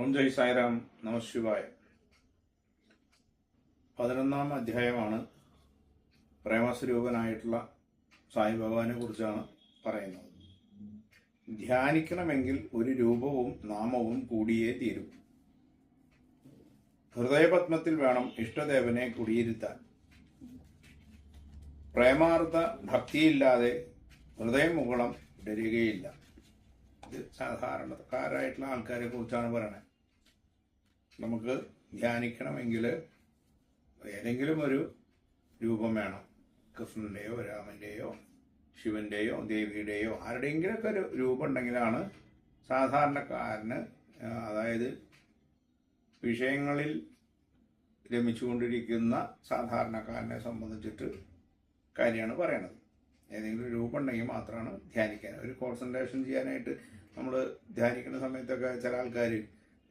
ഓം ജയ് സായിറാം. നമഃശിവായ. 11-ാം അധ്യായമാണ്. പ്രേമസ്വരൂപനായിട്ടുള്ള സായി ഭഗവാനെ കുറിച്ചാണ് പറയുന്നത്. ധ്യാനിക്കണമെങ്കിൽ ഒരു രൂപവും നാമവും കൂടിയേ തീരൂ. ഹൃദയപത്മത്തിൽ വേണം ഇഷ്ടദേവനെ കുടിയിരുത്താൻ. പ്രേമാർത്ഥ ഭക്തിയില്ലാതെ ഹൃദയമുകുളം വിടരുകയില്ല. ഇത് സാധാരണക്കാരായിട്ടുള്ള ആൾക്കാരെ കുറിച്ചാണ് പറയണത്. നമുക്ക് ധ്യാനിക്കണമെങ്കിൽ ഏതെങ്കിലും ഒരു രൂപം വേണം. കൃഷ്ണൻ്റെയോ രാമൻ്റെയോ ശിവൻ്റെയോ ദേവിയുടെയോ ആരുടെയെങ്കിലുമൊക്കെ ഒരു രൂപം ഉണ്ടെങ്കിലാണ് സാധാരണക്കാരന്, അതായത് വിഷയങ്ങളിൽ രമിച്ചുകൊണ്ടിരിക്കുന്ന സാധാരണക്കാരനെ സംബന്ധിച്ചിട്ട് കാര്യമാണ് പറയണത്. ഏതെങ്കിലും രൂപം ഉണ്ടെങ്കിൽ മാത്രമാണ് ധ്യാനിക്കാൻ. ഒരു കോൺസെൻട്രേഷൻ ചെയ്യാനായിട്ട് നമ്മൾ ധ്യാനിക്കുന്ന സമയത്തൊക്കെ ചില ആൾക്കാർ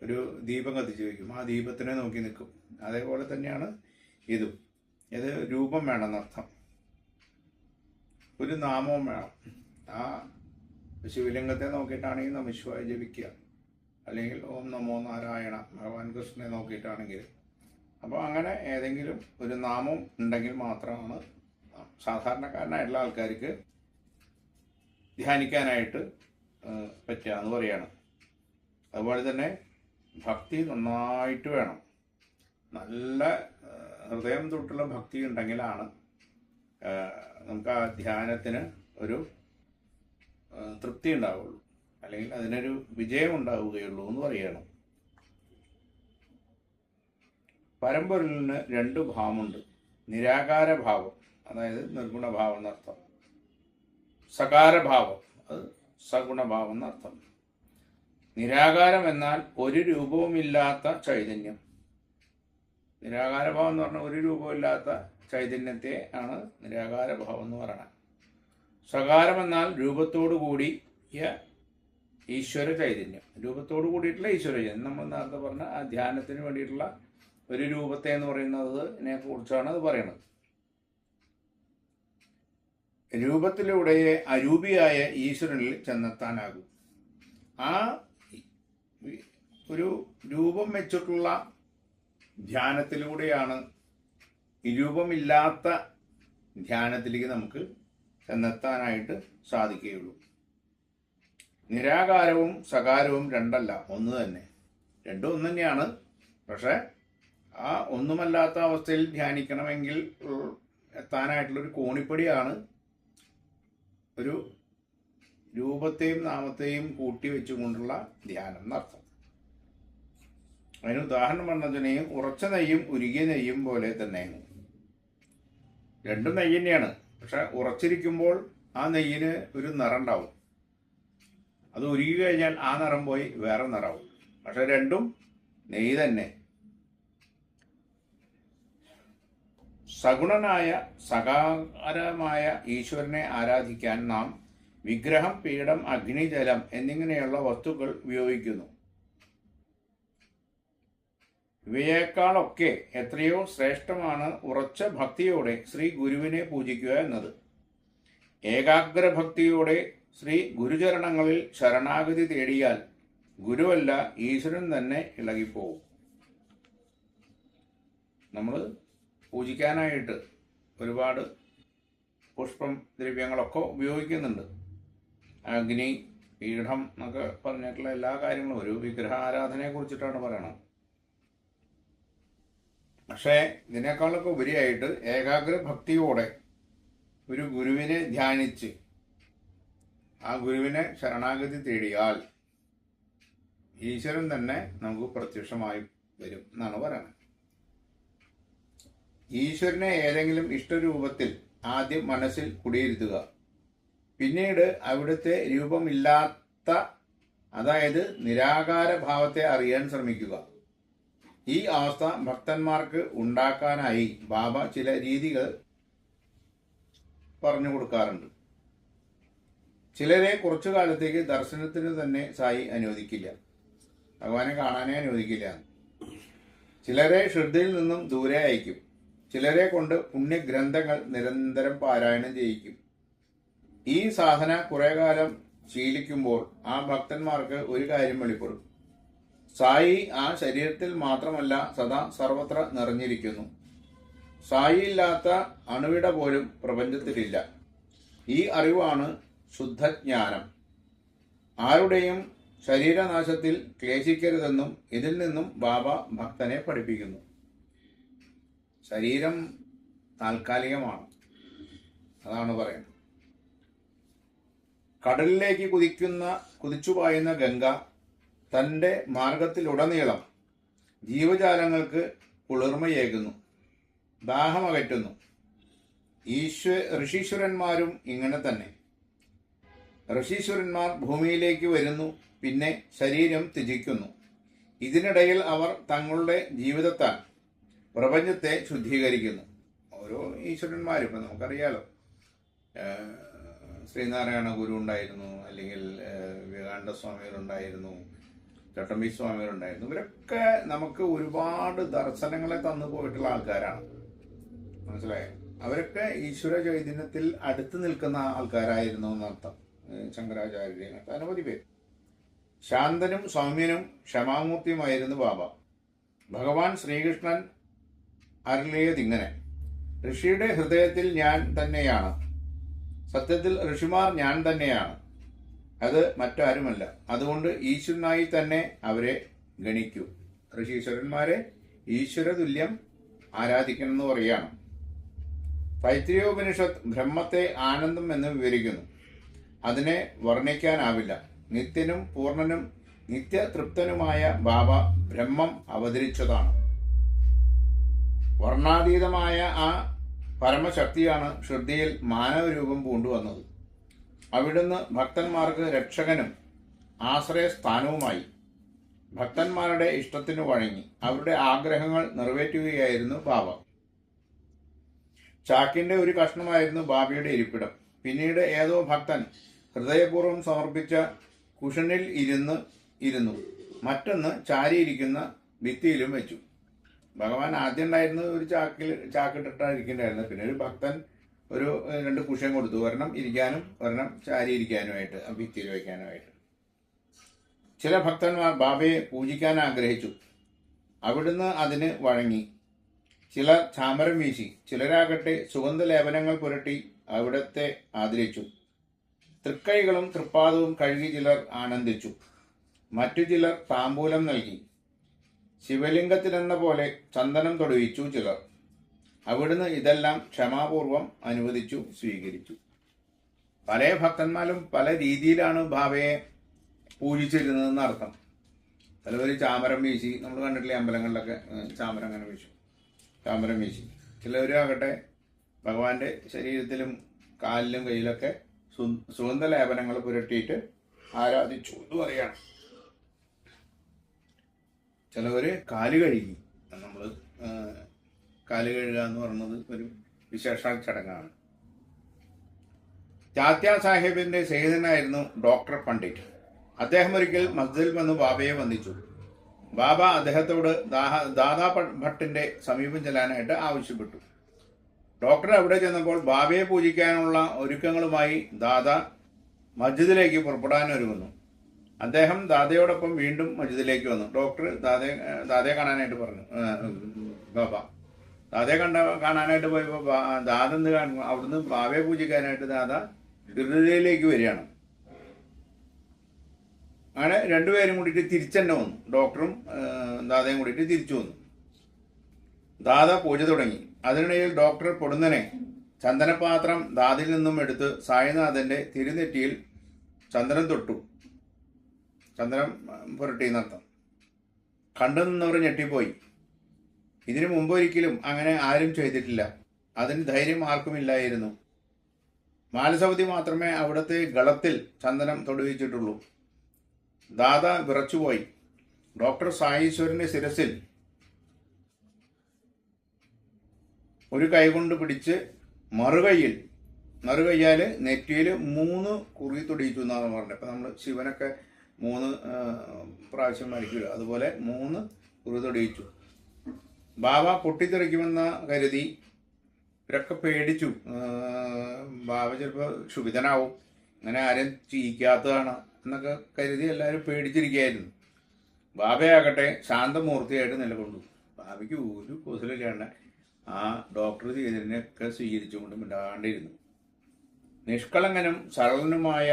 ഒരു ദീപം കത്തിച്ച് വയ്ക്കും, ആ ദീപത്തിനെ നോക്കി നിൽക്കും. അതേപോലെ തന്നെയാണ് ഇതും. ഇത് രൂപം വേണമെന്നർത്ഥം, ഒരു നാമവും വേണം. ആ ശിവലിംഗത്തെ നോക്കിയിട്ടാണെങ്കിൽ നമഃശിവായ ജപിക്കുക, അല്ലെങ്കിൽ ഓം നമോ നാരായണ ഭഗവാൻ കൃഷ്ണനെ നോക്കിയിട്ടാണെങ്കിൽ. അപ്പോൾ അങ്ങനെ ഏതെങ്കിലും ഒരു നാമം ഉണ്ടെങ്കിൽ മാത്രമാണ് സാധാരണക്കാരനായിട്ടുള്ള ആൾക്കാർക്ക് ധ്യാനിക്കാനായിട്ട് പറ്റുക എന്ന് പറയാണ്. അതുപോലെ തന്നെ ഭക്തി നന്നായിട്ട് വേണം. നല്ല ഹൃദയം തൊട്ടുള്ള ഭക്തി ഉണ്ടെങ്കിലാണ് നമുക്ക് ആ ധ്യാനത്തിന് ഒരു തൃപ്തി ഉണ്ടാവുള്ളൂ, അല്ലെങ്കിൽ അതിനൊരു വിജയം ഉണ്ടാവുകയുള്ളൂ എന്ന് പറയണം. പരമ്പൊരുളിന് 2 ഭാവമുണ്ട്. നിരാകാര ഭാവം, അതായത് നിർഗുണഭാവം എന്നർത്ഥം. സകാരഭാവം, അത് സഗുണഭാവം എന്നർത്ഥം. നിരാകാരം എന്നാൽ ഒരു രൂപവുമില്ലാത്ത ചൈതന്യം. നിരാകാരഭാവം എന്ന് പറഞ്ഞാൽ ഒരു രൂപമില്ലാത്ത ചൈതന്യത്തെ ആണ് നിരാകാരഭാവം എന്ന് പറയുന്നത്. സകാരം എന്നാൽ രൂപത്തോടു കൂടിയ ഈശ്വര ചൈതന്യം. രൂപത്തോടു കൂടിയിട്ടുള്ള ഈശ്വര ചൈതന്യം. നമ്മൾ നേരത്തെ പറഞ്ഞ ആ ധ്യാനത്തിന് വേണ്ടിയിട്ടുള്ള ഒരു രൂപത്തെ എന്ന് പറയുന്നതിനെ കുറിച്ചാണ് അത് പറയുന്നത്. രൂപത്തിലൂടെ അരൂപിയായ ഈശ്വരനിൽ ചെന്നെത്താനാകും. ആ ഒരു രൂപം വെച്ചിട്ടുള്ള ധ്യാനത്തിലൂടെയാണ് രൂപമില്ലാത്ത ധ്യാനത്തിലേക്ക് നമുക്ക് ചെന്നെത്താനായിട്ട് സാധിക്കുകയുള്ളൂ. നിരാകാരവും സകാരവും രണ്ടല്ല, ഒന്ന് തന്നെ. രണ്ടും ഒന്ന് തന്നെയാണ്. പക്ഷെ ആ ഒന്നുമല്ലാത്ത അവസ്ഥയിൽ ധ്യാനിക്കണമെങ്കിൽ എത്താനായിട്ടുള്ളൊരു കോണിപ്പടിയാണ് ഒരു രൂപത്തെയും നാമത്തെയും കൂട്ടി വെച്ചുകൊണ്ടുള്ള ധ്യാനം എന്നർത്ഥം. അതിന് ഉദാഹരണം പറഞ്ഞതിനെയും ഉറച്ച നെയ്യും ഉരുകിയ നെയ്യും പോലെ തന്നെയാണ്. രണ്ടും നെയ്യ് തന്നെയാണ്. പക്ഷെ ഉറച്ചിരിക്കുമ്പോൾ ആ നെയ്യിന് ഒരു നിറം ഉണ്ടാവും. അത് ഉരുകി കഴിഞ്ഞാൽ ആ നിറം പോയി വേറെ നിറാവും. പക്ഷെ രണ്ടും നെയ്യ് തന്നെ. സഗുണനായ സകാരമായ ഈശ്വരനെ ആരാധിക്കാൻ നാം വിഗ്രഹം, പീഠം, അഗ്നി, ജലം എന്നിങ്ങനെയുള്ള വസ്തുക്കൾ ഉപയോഗിക്കുന്നു. ഇവയേക്കാളൊക്കെ എത്രയോ ശ്രേഷ്ഠമാണ് ഉറച്ച ഭക്തിയോടെ ശ്രീ ഗുരുവിനെ പൂജിക്കുക എന്നത്. ഏകാഗ്രഭക്തിയോടെ ശ്രീ ഗുരുചരണങ്ങളിൽ ശരണാഗതി തേടിയാൽ ഗുരുവല്ല ഈശ്വരൻ തന്നെ ഇളകിപ്പോവും. നമ്മൾ പൂജിക്കാനായിട്ട് ഒരുപാട് പുഷ്പം, ദ്രവ്യങ്ങളൊക്കെ ഉപയോഗിക്കുന്നുണ്ട്. അഗ്നി, പീഠം എന്നൊക്കെ പറഞ്ഞിട്ടുള്ള എല്ലാ കാര്യങ്ങളും ഒരു വിഗ്രഹാരാധനയെ കുറിച്ചിട്ടാണ് പറയണത്. പക്ഷേ ഇതിനേക്കാളൊക്കെ ഉപരിയായിട്ട് ഏകാഗ്ര ഭക്തിയോടെ ഒരു ഗുരുവിനെ ധ്യാനിച്ച് ആ ഗുരുവിനെ ശരണാഗതി തേടിയാൽ ഈശ്വരൻ തന്നെ നമുക്ക് പ്രത്യക്ഷമായി വരും എന്നാണ് പറയുന്നത്. ഈശ്വരനെ ഏതെങ്കിലും ഇഷ്ടരൂപത്തിൽ ആദ്യം മനസ്സിൽ കുടിയിരുത്തുക. പിന്നീട് അവിടുത്തെ രൂപമില്ലാത്ത, അതായത് നിരാകാര ഭാവത്തെ അറിയാൻ ശ്രമിക്കുക. ഈ അവസ്ഥ ഭക്തന്മാർക്ക് ഉണ്ടാക്കാനായി ബാബ ചില രീതികൾ പറഞ്ഞു കൊടുക്കാറുണ്ട്. ചിലരെ കുറച്ചു കാലത്തേക്ക് ദർശനത്തിന് തന്നെ സായി അനുവദിക്കില്ല, ഭഗവാനെ കാണാനേ അനുവദിക്കില്ല. ചിലരെ ശ്രദ്ധയിൽ നിന്നും ദൂരെ അയക്കും. ചിലരെ കൊണ്ട് പുണ്യഗ്രന്ഥങ്ങൾ നിരന്തരം പാരായണം ചെയ്യിക്കും. ഈ സാധന കുറെ കാലം ശീലിക്കുമ്പോൾ ആ ഭക്തന്മാർക്ക് ഒരു കാര്യം വെളിപ്പെടും. സായി ആ ശരീരത്തിൽ മാത്രമല്ല സദാ സർവത്ര നിറഞ്ഞിരിക്കുന്നു. സായി ഇല്ലാത്ത അണുവിട പോലും പ്രപഞ്ചത്തിലില്ല. ഈ അറിവാണ് ശുദ്ധജ്ഞാനം. ആരുടെയും ശരീരനാശത്തിൽ ക്ലേശിക്കരുതെന്നും ഇതിൽ നിന്നും ബാബ ഭക്തനെ പഠിപ്പിക്കുന്നു. ശരീരം താൽക്കാലികമാണ്, അതാണ് പറയുന്നത്. കടലിലേക്ക് കുതിച്ചുപായുന്ന ഗംഗ തൻ്റെ മാർഗത്തിലുടനീളം ജീവജാലങ്ങൾക്ക് കുളിർമയേകുന്നു, ദാഹമകറ്റുന്നു. ഋഷീശ്വരന്മാരും ഇങ്ങനെ തന്നെ. ഋഷീശ്വരന്മാർ ഭൂമിയിലേക്ക് വരുന്നു, പിന്നെ ശരീരം ത്യജിക്കുന്നു. ഇതിനിടയിൽ അവർ തങ്ങളുടെ ജീവിതത്താൽ പ്രപഞ്ചത്തെ ശുദ്ധീകരിക്കുന്നു. ഓരോ ഈശ്വരന്മാരും ഇപ്പം നമുക്കറിയാലോ, ശ്രീനാരായണ ഗുരു ഉണ്ടായിരുന്നു, അല്ലെങ്കിൽ വിവേകാനന്ദ സ്വാമികളുണ്ടായിരുന്നു, ചട്ടമ്പി സ്വാമികളുണ്ടായിരുന്നു. ഇവരൊക്കെ നമുക്ക് ഒരുപാട് ദർശനങ്ങളെ തന്നു പോയിട്ടുള്ള ആൾക്കാരാണ്. മനസ്സിലായോ? അവരൊക്കെ ഈശ്വര ചൈതന്യത്തിൽ അടുത്ത് നിൽക്കുന്ന ആൾക്കാരായിരുന്നു എന്നർത്ഥം. ശങ്കരാചാര്യ, അനവധി പേര്. ശാന്തനും സൗമ്യനും ക്ഷമാമൂർത്തിയുമായിരുന്നു ബാബ. ഭഗവാൻ ശ്രീകൃഷ്ണൻ അരുളിയതിങ്ങനെ: ഋഷിയുടെ ഹൃദയത്തിൽ ഞാൻ തന്നെയാണ്. സത്യത്തിൽ ഋഷിമാർ ഞാൻ തന്നെയാണ്, അത് മറ്റാരുമല്ല. അതുകൊണ്ട് ഈശ്വരനായി തന്നെ അവരെ ഗണിക്കൂ. ഋഷീശ്വരന്മാരെ ഈശ്വര തുല്യം ആരാധിക്കണം എന്ന് പറയുകയാണ്. തൈത്രീയോപനിഷത്ത് ബ്രഹ്മത്തെ ആനന്ദം എന്ന് വിവരിക്കുന്നു. അതിനെ വർണ്ണിക്കാനാവില്ല. നിത്യനും പൂർണ്ണനും നിത്യതൃപ്തനുമായ ബാബ ബ്രഹ്മം അവതരിച്ചതാണ്. വർണ്ണാതീതമായ ആ പരമശക്തിയാണ് ഷിർഡിയിൽ മാനവരൂപം പൂണ്ടുവന്നത്. അവിടുന്ന് ഭക്തന്മാർക്ക് രക്ഷകനും ആശ്രയസ്ഥാനവുമായി. ഭക്തന്മാരുടെ ഇഷ്ടത്തിനു വഴങ്ങി അവരുടെ ആഗ്രഹങ്ങൾ നിറവേറ്റുകയായിരുന്നു ബാബ. ചാക്കിന്റെ ഒരു കഷ്ണമായിരുന്നു ബാബയുടെ ഇരിപ്പിടം. പിന്നീട് ഏതോ ഭക്തൻ ഹൃദയപൂർവ്വം സമർപ്പിച്ച കുഷനിൽ ഇരുന്നു മറ്റൊന്ന് ചാരിയിരിക്കുന്ന ഭിത്തിയിലും വെച്ചു. ഭഗവാൻ ആദ്യം ഉണ്ടായിരുന്നത് ഒരു ചാക്കിട്ടിട്ടായിരിക്കണ്ടായിരുന്നു. പിന്നെ ഒരു ഭക്തൻ ഒരു 2 കുഷൻ കൊടുത്തു, ഒരെണ്ണം ഇരിക്കാനും ഒരെണ്ണം ചാരിയിരിക്കാനുമായിട്ട്, ഭിത്തിയിൽ വയ്ക്കാനുമായിട്ട്. ചില ഭക്തന്മാർ ബാബയെ പൂജിക്കാൻ ആഗ്രഹിച്ചു. അവിടുന്ന് അതിന് വഴങ്ങി. ചിലർ ചാമരം വീശി, ചിലരാകട്ടെ സുഗന്ധലേപനങ്ങൾ പുരട്ടി അവിടത്തെ ആദരിച്ചു. തൃക്കൈകളും തൃപ്പാദവും കഴുകി ചിലർ ആനന്ദിച്ചു. മറ്റു ചിലർ താമ്പൂലം നൽകി. ശിവലിംഗത്തിനെന്ന പോലെ ചന്ദനം തൊടുവിച്ചു ചിലർ. അവിടുന്ന് ഇതെല്ലാം ക്ഷമാപൂർവം അനുവദിച്ചു, സ്വീകരിച്ചു. പല ഭക്തന്മാരും പല രീതിയിലാണ് ബാബയെ പൂജിച്ചിരുന്നതെന്ന് അർത്ഥം. ചിലവർ ചാമരം വീശി, നമ്മൾ കണ്ടിട്ടില്ലേ അമ്പലങ്ങളിലൊക്കെ ചാമരം അങ്ങനെ വീശും, ചാമരം വീശി. ചിലവരാകട്ടെ ഭഗവാന്റെ ശരീരത്തിലും കാലിലും കയ്യിലൊക്കെ സുഗന്ധലേപനങ്ങൾ പുരട്ടിയിട്ട് ആരാധിച്ചു എന്ന് പറയാണ്. ചിലവർ കാല് കഴുകി. നമ്മൾ കാല് കഴുകുക എന്ന് പറയുന്നത് ഒരു വിശേഷ ചടങ്ങാണ്. താത്യ സാഹിബിന്റെ സ്നേഹിതനായിരുന്നു ഡോക്ടർ പണ്ഡിറ്റ്. അദ്ദേഹം ഒരിക്കൽ മസ്ജിദിൽ വന്ന് ബാബയെ വന്ദിച്ചു. ബാബ അദ്ദേഹത്തോട് ദാദാ ഭട്ടിന്റെ സമീപം ചെല്ലാനായിട്ട് ആവശ്യപ്പെട്ടു. ഡോക്ടർ അവിടെ ചെന്നപ്പോൾ ബാബയെ പൂജിക്കാനുള്ള ഒരുക്കങ്ങളുമായി ദാദ മസ്ജിദിലേക്ക് പുറപ്പെടാനൊരുങ്ങുന്നു. അദ്ദേഹം ദാദയോടൊപ്പം വീണ്ടും മസ്ജിദിലേക്ക് വന്നു. ഡോക്ടർ ദാദയെ കാണാനായിട്ട് പറഞ്ഞു. ബാബ ദാദയെ കാണാനായിട്ട് പോയപ്പോൾ ദാദ എന്ത് കാണുന്നു? അവിടുന്ന് ബാബയെ പൂജിക്കാനായിട്ട് ദാദ ഗിർജയിലേക്ക് വരികയാണ്. അങ്ങനെ രണ്ടുപേരും കൂടിയിട്ട് തിരിച്ചെന്നെ വന്നു. ഡോക്ടറും ദാദയും കൂടിയിട്ട് തിരിച്ചു വന്നു. ദാദ പൂജ തുടങ്ങി. അതിനിടയിൽ ഡോക്ടർ പൊടുന്നനെ ചന്ദനപാത്രം ദാദിൽ നിന്നും എടുത്ത് സായിനാഥന്റെ തിരുനെറ്റിയിൽ ചന്ദനം തൊട്ടു. ചന്ദനം പുരട്ടി എന്നർത്ഥം. കണ്ടു നിന്നവർ ഞെട്ടിപ്പോയി. ഇതിനു മുമ്പൊരിക്കലും അങ്ങനെ ആരും ചെയ്തിട്ടില്ല. അതിന് ധൈര്യം ആർക്കുമില്ലായിരുന്നു. മാലസവതി മാത്രമേ അവിടുത്തെ ഗളത്തിൽ ചന്ദനം തൊടുവിച്ചിട്ടുള്ളൂ. ദാദ വിറച്ചുപോയി. ഡോക്ടർ സായീശ്വരന്റെ ശിരസിൽ ഒരു കൈകൊണ്ട് പിടിച്ച് മറുകയ്യാല് നെറ്റിയിൽ 3 കുറി തൊടിയിച്ചു എന്നാണ് പറഞ്ഞത്. ഇപ്പം നമ്മൾ ശിവനൊക്കെ 3 പ്രാവശ്യം മരിക്കില്ല, അതുപോലെ 3 കുറി തൊടിയിച്ചു. ബാബ പൊട്ടിത്തെറിക്കുമെന്ന് കരുതി ഇവരൊക്കെ പേടിച്ചു. ബാബ ചിലപ്പോൾ ക്ഷുഭിതനാവും, അങ്ങനെ ആരും ചെയ്യിക്കാത്തതാണ് എന്നൊക്കെ കരുതി എല്ലാവരും പേടിച്ചിരിക്കുകയായിരുന്നു. ബാബയാകട്ടെ ശാന്തമൂർത്തിയായിട്ട് നിലകൊണ്ടു. ബാബയ്ക്ക് ഒരു കുസലില്ലാണ്ട് ആ ഡോക്ടർ ചെയ്തതിനെയൊക്കെ സ്വീകരിച്ചുകൊണ്ട് മിണ്ടാണ്ടിരുന്നു. നിഷ്കളങ്കനും സരളനുമായ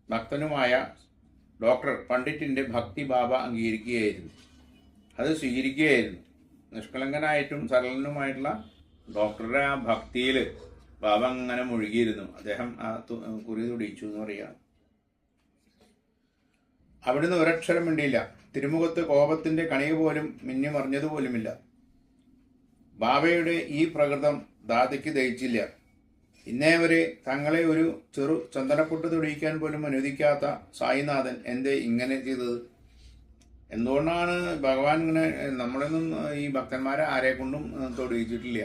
ഭക്തനുമായ ഡോക്ടർ പണ്ഡിറ്റിൻ്റെ ഭക്തി ബാബ അംഗീകരിക്കുകയായിരുന്നു, അത് സ്വീകരിക്കുകയായിരുന്നു. നിഷ്കളങ്കനായിട്ടും സരളനുമായിട്ടുള്ള ഡോക്ടറുടെ ആ ഭക്തിയിൽ ബാബ അങ്ങനെ മുഴുകിയിരുന്നു. അദ്ദേഹം ആ കുറി തുടിച്ചു എന്ന് പറയാം. അവിടുന്ന് ഒരക്ഷരം മിണ്ടിയില്ല. തിരുമുഖത്ത് കോപത്തിൻ്റെ കണിക പോലും മിന്നി മറിഞ്ഞതുപോലുമില്ല. ബാബയുടെ ഈ പ്രകൃതം ദാതയ്ക്ക് ദഹിച്ചില്ല. ഇന്നേ വരെ തങ്ങളെ ഒരു ചെറു ചന്ദനപ്പൊട്ട് തൊടിയിക്കാൻ പോലും അനുവദിക്കാത്ത സായിനാഥൻ എന്തേ ഇങ്ങനെ ചെയ്തത്? എന്തുകൊണ്ടാണ് ഭഗവാൻ ഇങ്ങനെ? നമ്മളൊന്നും ഈ ഭക്തന്മാരെ ആരെ കൊണ്ടും തൊടിയിച്ചിട്ടില്ല,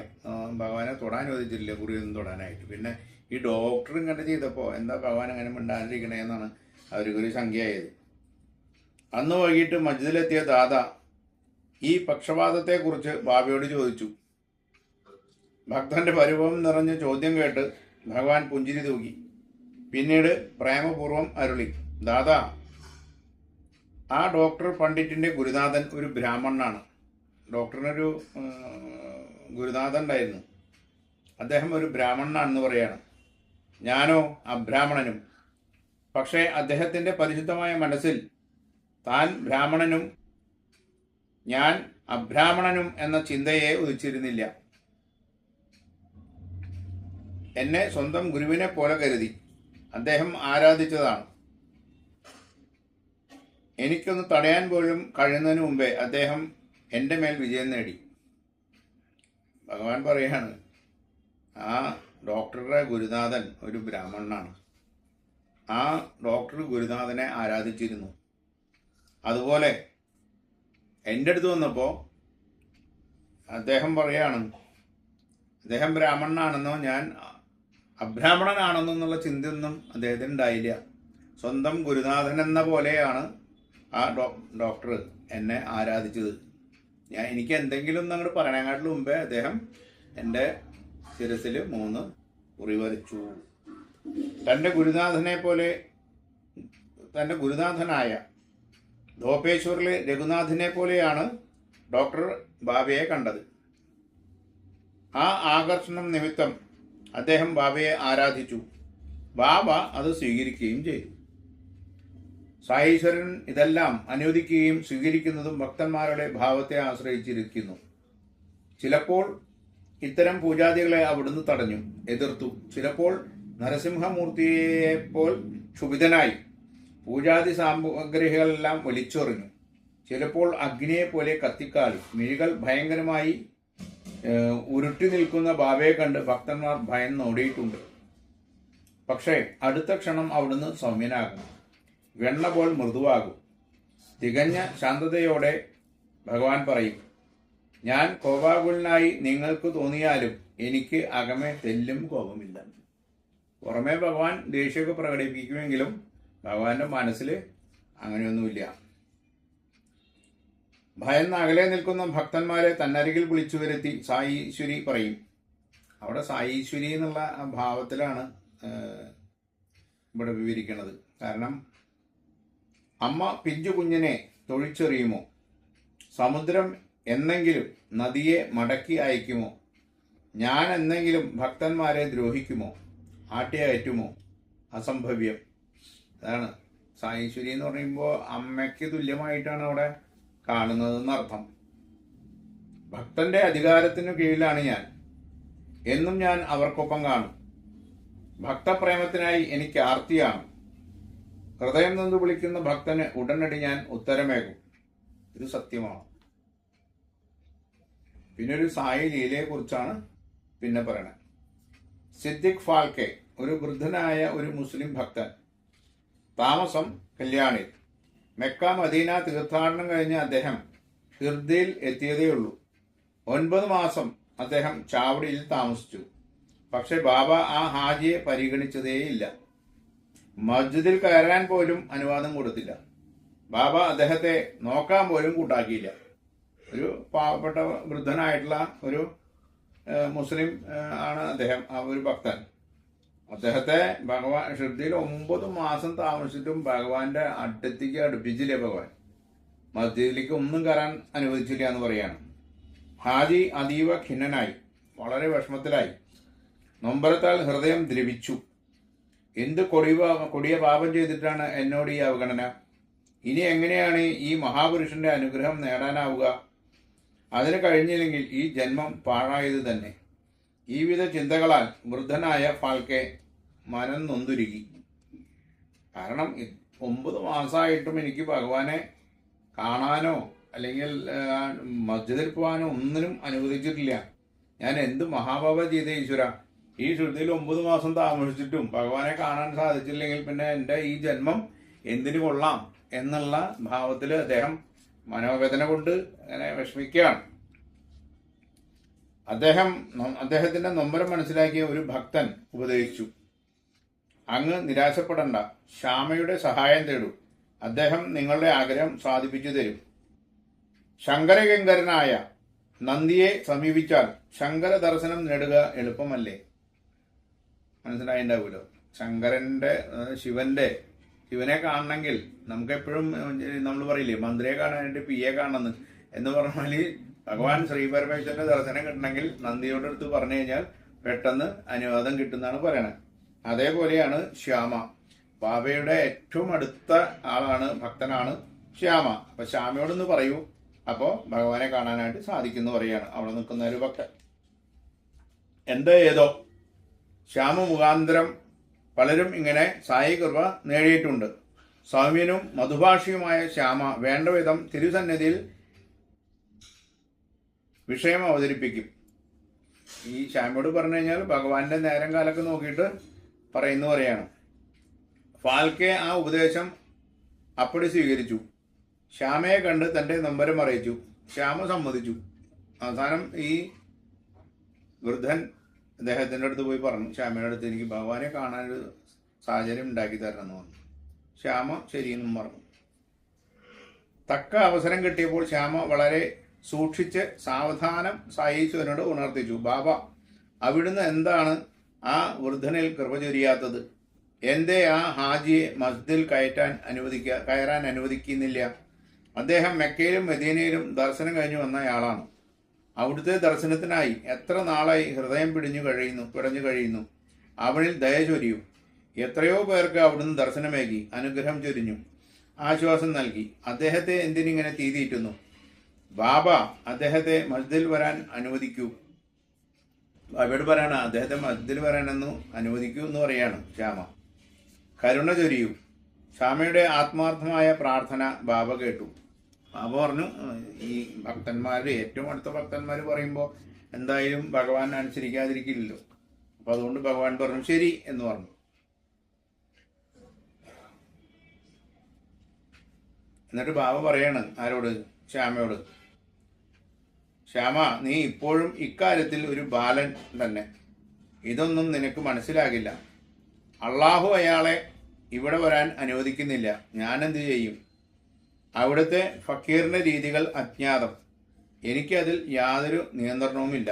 ഭഗവാനെ തൊടാൻ അനുവദിച്ചിട്ടില്ല, കുറിയൊന്നും തൊടാനായിട്ട്. പിന്നെ ഈ ഡോക്ടർ ഇങ്ങനെ ചെയ്തപ്പോൾ എന്താ ഭഗവാൻ അങ്ങനെ മിണ്ടാണ്ടിരിക്കണേ എന്നാണ് അവർക്കൊരു ശങ്കയായത്. അന്ന് വൈകിട്ട് മസ്ജിദിലെത്തിയ ദാദ ഈ പക്ഷപാതത്തെക്കുറിച്ച് ബാബയോട് ചോദിച്ചു. ഭക്തന്റെ പരിഭവം നിറഞ്ഞ ചോദ്യം കേട്ട് ഭഗവാൻ പുഞ്ചിരി തൂക്കി. പിന്നീട് പ്രേമപൂർവം അരുളി, ദാദാ, ആ ഡോക്ടർ പണ്ഡിറ്റിൻ്റെ ഗുരുനാഥൻ ഒരു ബ്രാഹ്മണനാണ്. ഡോക്ടറിനൊരു ഗുരുനാഥൻ ഉണ്ടായിരുന്നു. അദ്ദേഹം ഒരു ബ്രാഹ്മണനാണെന്ന് പറയാണ്. ഞാനോ അബ്രാഹ്മണനും. പക്ഷേ അദ്ദേഹത്തിൻ്റെ പരിശുദ്ധമായ മനസ്സിൽ താൻ ബ്രാഹ്മണനും ഞാൻ അബ്രാഹ്മണനും എന്ന ചിന്തയെ ഉദിച്ചിരുന്നില്ല. എന്നെ സ്വന്തം ഗുരുവിനെ പോലെ കരുതി അദ്ദേഹം ആരാധിച്ചതാണ്. എനിക്കൊന്ന് തടയാൻ പോലും കഴിയുന്നതിന് മുമ്പേ അദ്ദേഹം എൻ്റെ മേൽ വിജയം നേടി. ഭഗവാൻ പറയാണ്, ആ ഡോക്ടറുടെ ഗുരുനാഥൻ ഒരു ബ്രാഹ്മണനാണ്. ആ ഡോക്ടർ ഗുരുനാഥനെ ആരാധിച്ചിരുന്നു. അതുപോലെ എൻ്റെ അടുത്ത് വന്നപ്പോൾ അദ്ദേഹം പറയാണ്, അദ്ദേഹം ബ്രാഹ്മണനാണെന്നോ ഞാൻ അബ്രാഹ്മണനാണെന്നോ എന്നുള്ള ചിന്തയൊന്നും അദ്ദേഹത്തിന് ഉണ്ടായില്ല. സ്വന്തം ഗുരുനാഥൻ എന്ന പോലെയാണ് ആ ഡോക്ടർ എന്നെ ആരാധിച്ചത്. എനിക്ക് എന്തെങ്കിലും അങ്ങോട്ട് പറയാനായിട്ട് മുമ്പേ അദ്ദേഹം എൻ്റെ ശിരസിൽ 3 കുറി വരച്ചു. തൻ്റെ ഗുരുനാഥനെ പോലെ, തൻ്റെ ഗുരുനാഥനായ ധോപേശ്വറിലെ രഘുനാഥിനെ പോലെയാണ് ഡോക്ടർ ബാബയെ കണ്ടത്. ആ ആകർഷണം നിമിത്തം അദ്ദേഹം ബാബയെ ആരാധിച്ചു. ബാബ അത് സ്വീകരിക്കുകയും ചെയ്തു. സായീശ്വരൻ ഇതെല്ലാം അനുവദിക്കുകയും സ്വീകരിക്കുന്നതും ഭക്തന്മാരുടെ ഭാവത്തെ ആശ്രയിച്ചിരിക്കുന്നു. ചിലപ്പോൾ ഇത്തരം പൂജാദികളെ അവിടുന്ന് തടഞ്ഞു, എതിർത്തു. ചിലപ്പോൾ നരസിംഹമൂർത്തിയെപ്പോൾ ക്ഷുഭിതനായി പൂജാതി സാമഗ്രികളെല്ലാം വലിച്ചെറിഞ്ഞു. ചിലപ്പോൾ അഗ്നിയെപ്പോലെ കത്തിക്കാലി. മിഴികൾ ഭയങ്കരമായി ഉരുട്ടി നിൽക്കുന്ന ബാബയെ കണ്ട് ഭക്തന്മാർ ഭയന്നോടിയിട്ടുണ്ട്. പക്ഷേ അടുത്ത ക്ഷണം അവിടുന്ന് സൗമ്യനാകും, വെണ്ണ പോൽ മൃദുവാകും. തികഞ്ഞ ശാന്തതയോടെ ഭഗവാൻ പറയും, ഞാൻ കോപാകുലനായി നിങ്ങൾക്ക് തോന്നിയാലും എനിക്ക് അകമേ തെല്ലും കോപമില്ല. പുറമേ ഭഗവാൻ ദേഷ്യമൊക്കെ പ്രകടിപ്പിക്കുമെങ്കിലും ഭഗവാന്റെ മനസ്സിൽ അങ്ങനെയൊന്നുമില്ല. ഭയന്ന് അകലെ നിൽക്കുന്ന ഭക്തന്മാരെ തന്നരികിൽ വിളിച്ചു വരുത്തി സായീശ്വരി പറയും. അവിടെ സായീശ്വരി എന്നുള്ള ഭാവത്തിലാണ് ഇവിടെ വിവരിക്കുന്നത്. കാരണം അമ്മ പിഞ്ചു കുഞ്ഞിനെ തൊഴിച്ചെറിയുമോ? സമുദ്രം എന്നെങ്കിലും നദിയെ മടക്കി അയക്കുമോ? ഞാൻ എന്നെങ്കിലും ഭക്തന്മാരെ ദ്രോഹിക്കുമോ? ആട്ടി അയറ്റുമോ? അസംഭവ്യം. അതാണ് സായീശ്വരി എന്ന് പറയുമ്പോൾ അമ്മയ്ക്ക് തുല്യമായിട്ടാണ് അവിടെ കാണുന്നതെന്നർത്ഥം. ഭക്തന്റെ അധികാരത്തിനു കീഴിലാണ് ഞാൻ. എന്നും ഞാൻ അവർക്കൊപ്പം കാണും. ഭക്തപ്രേമത്തിനായി എനിക്ക് ആർത്തിയാണ്. ഹൃദയം നിന്ന് വിളിക്കുന്ന ഭക്തന് ഉടനടി ഞാൻ ഉത്തരമേകും. ഇത് സത്യമാണ്. പിന്നെ ഒരു സായി ലീലയെ കുറിച്ചാണ് പിന്നെ പറയണത്. സിദ്ദിഖ് ഫാൽക്കെ ഒരു വൃദ്ധനായ ഒരു മുസ്ലിം ഭക്തൻ. താമസം കല്യാണിൽ. മെക്ക മദീന തീർത്ഥാടനം കഴിഞ്ഞ് അദ്ദേഹം ഹിർദിയിൽ എത്തിയതേയുള്ളൂ. 9 മാസം അദ്ദേഹം ചാവടിയിൽ താമസിച്ചു. പക്ഷെ ബാബ ആ ഹാജിയെ പരിഗണിച്ചതേയില്ല. മസ്ജിദിൽ കയറാൻ പോലും അനുവാദം കൊടുത്തില്ല. ബാബ അദ്ദേഹത്തെ നോക്കാൻ പോലും കൂട്ടാക്കിയില്ല. ഒരു പാവപ്പെട്ട വൃദ്ധനായിട്ടുള്ള ഒരു മുസ്ലിം ആണ് അദ്ദേഹം, ആ ഒരു ഭക്തൻ. അദ്ദേഹത്തെ ഭഗവാൻ ഷിർദിയിൽ 9 മാസം താമസിച്ചിട്ടും ഭഗവാന്റെ അടുത്തേക്ക് അടുപ്പിച്ചില്ലേ ഭഗവാൻ. മസ്ജിദിലേക്ക് ഒന്നും കയറാൻ അനുവദിച്ചില്ല എന്ന് പറയാണ്. ഹാജി അതീവ ഖിന്നനായി, വളരെ വിഷമത്തിലായി. നൊമ്പരത്താൽ ഹൃദയം ദ്രവിച്ചു. എന്ത് കൊടിയ പാപം ചെയ്തിട്ടാണ് എന്നോട് ഈ അവഗണന? ഇനി എങ്ങനെയാണ് ഈ മഹാപുരുഷന്റെ അനുഗ്രഹം നേടാനാവുക? അതിന് കഴിഞ്ഞില്ലെങ്കിൽ ഈ ജന്മം പാഴായത് തന്നെ. ഈ വിധ ചിന്തകളാൽ വൃദ്ധനായ ഫാൽക്കെ മനം നൊന്തുരുകി. കാരണം 9 മാസമായിട്ടും എനിക്ക് ഭഗവാനെ കാണാനോ അല്ലെങ്കിൽ മസ്ജിദിൽ പോകാനോ ഒന്നിനും അനുവദിച്ചിട്ടില്ല. ഞാൻ എന്ത് മഹാപാപം ചെയ്ത ഈശ്വര! ഈ ശ്രുതിയിൽ 9 മാസം താമസിച്ചിട്ടും ഭഗവാനെ കാണാൻ സാധിച്ചില്ലെങ്കിൽ പിന്നെ എൻ്റെ ഈ ജന്മം എന്തിനു കൊള്ളാം എന്നുള്ള ഭാവത്തിൽ അദ്ദേഹം മനോവേദന കൊണ്ട് അങ്ങനെ വിഷമിക്കുകയാണ്. അദ്ദേഹത്തിന്റെ നൊമ്പരം മനസ്സിലാക്കിയ ഒരു ഭക്തൻ ഉപദേശിച്ചു, അങ്ങ് നിരാശപ്പെടണ്ട, ശ്യാമയുടെ സഹായം തേടൂ. അദ്ദേഹം നിങ്ങളുടെ ആഗ്രഹം സാധിപ്പിച്ചു തരും. ശങ്കരകിങ്കരനായ നന്ദിയെ സമീപിച്ചാൽ ശങ്കര ദർശനം നേടുക എളുപ്പമല്ലേ? മനസ്സിലായിണ്ടാവുമല്ലോ. ശിവനെ കാണണമെങ്കിൽ നമുക്ക് എപ്പോഴും നമ്മൾ പറയില്ലേ, മന്ത്രിയെ കാണാനായിട്ട് പിയെ കാണണമെന്ന് എന്ന് പറഞ്ഞാൽ ഭഗവാൻ ശ്രീ പരമേശ്വരന്റെ ദർശനം കിട്ടണമെങ്കിൽ നന്ദിയോട് അടുത്ത് പറഞ്ഞു കഴിഞ്ഞാൽ പെട്ടെന്ന് അനുവാദം കിട്ടുന്നതാണ് പറയണത്. അതേപോലെയാണ് ശ്യാമ. ബാബയുടെ ഏറ്റവും അടുത്ത ആളാണ്, ഭക്തനാണ് ശ്യാമ. അപ്പൊ ശ്യാമയോടൊന്ന് പറയൂ, അപ്പോ ഭഗവാനെ കാണാനായിട്ട് സാധിക്കുന്നു പറയാണ് അവിടെ നിൽക്കുന്ന ഒരു ഭക്തൻ. ഏതോ ശ്യാമ മുഖാന്തരം പലരും ഇങ്ങനെ സായി കൃപ നേടിയിട്ടുണ്ട്. സൗമ്യനും മധുഭാഷിയുമായ ശ്യാമ വേണ്ട വിധം തിരുസന്നിധിയിൽ വിഷയം അവതരിപ്പിക്കും. ഈ ശ്യാമയോട് പറഞ്ഞു കഴിഞ്ഞാൽ ഭഗവാന്റെ നേരം കാലൊക്കെ നോക്കിയിട്ട് പറയാണ്. ഫാൽക്കെ ആ ഉപദേശം അപ്പടി സ്വീകരിച്ചു. ശ്യാമയെ കണ്ട് തന്റെ നൊമ്പരം അറിയിച്ചു. ശ്യാമ സമ്മതിച്ചു. അവസാനം ഈ വൃദ്ധൻ അദ്ദേഹത്തിൻ്റെ അടുത്ത് പോയി പറഞ്ഞു, ശ്യാമയുടെ അടുത്ത് എനിക്ക് ഭഗവാനെ കാണാനൊരു സാഹചര്യം ഉണ്ടാക്കി തരണം എന്ന് പറഞ്ഞു. ശ്യാമ ശരിയെന്നും പറഞ്ഞു. തക്ക അവസരം കിട്ടിയപ്പോൾ ശ്യാമ വളരെ സൂക്ഷിച്ച് സാവധാനം സായീശ്വരനോട് ഉണർത്തിച്ചു, ബാബ, അവിടുന്ന് എന്താണ് ആ വൃദ്ധനിൽ കൃപ ചൊരിയാത്തത്? എന്തേ ആ ഹാജിയെ മസ്ജിദിൽ കയറാൻ അനുവദിക്കുന്നില്ല? അദ്ദേഹം മെക്കയിലും മദീനയിലും ദർശനം കഴിഞ്ഞു വന്നയാളാണ്. അവിടുത്തെ ദർശനത്തിനായി എത്ര നാളായി ഹൃദയം പിടഞ്ഞു കഴിയുന്നു. അവനിൽ ദയ ചൊരിയൂ. എത്രയോ പേർക്ക് അവിടുന്ന് ദർശനമേകി അനുഗ്രഹം ചൊരിഞ്ഞു, ആശ്വാസം നൽകി. അദ്ദേഹത്തെ എന്തിനിങ്ങനെ തീറ്റിയിട്ടുന്നു? ബാബ, അദ്ദേഹത്തെ മസ്ജിദിൽ വരാൻ അനുവദിക്കൂ. ബാബയോട് പറയണം, അദ്ദേഹത്തെ മസ്ജിദിൽ വരാനെന്ന് അനുവദിക്കൂ എന്ന് പറയാണ് ശ്യാമ. കരുണ ചൊരിയൂ. ശ്യാമയുടെ ആത്മാർത്ഥമായ പ്രാർത്ഥന ബാബ കേട്ടു. ബാബ പറഞ്ഞു, ഈ ഭക്തന്മാരുടെ ഏറ്റവും അടുത്ത ഭക്തന്മാർ പറയുമ്പോൾ എന്തായാലും ഭഗവാൻ അനുസരിക്കാതിരിക്കില്ലല്ലോ. അപ്പൊ അതുകൊണ്ട് ഭഗവാൻ പറഞ്ഞു ശരി എന്ന് പറഞ്ഞു. എന്നിട്ട് ബാബ പറയാണ് ആരോട്? ശ്യാമയോട്, ശ്യാമ, നീ ഇപ്പോഴും ഇക്കാര്യത്തിൽ ഒരു ബാലൻ തന്നെ. ഇതൊന്നും നിനക്ക് മനസ്സിലാകില്ല. അള്ളാഹു അയാളെ ഇവിടെ വരാൻ അനുവദിക്കുന്നില്ല. ഞാനെന്ത് ചെയ്യും? അവിടുത്തെ ഫക്കീറിന്റെ രീതികൾ അജ്ഞാതം. എനിക്കതിൽ യാതൊരു നിയന്ത്രണവുമില്ല.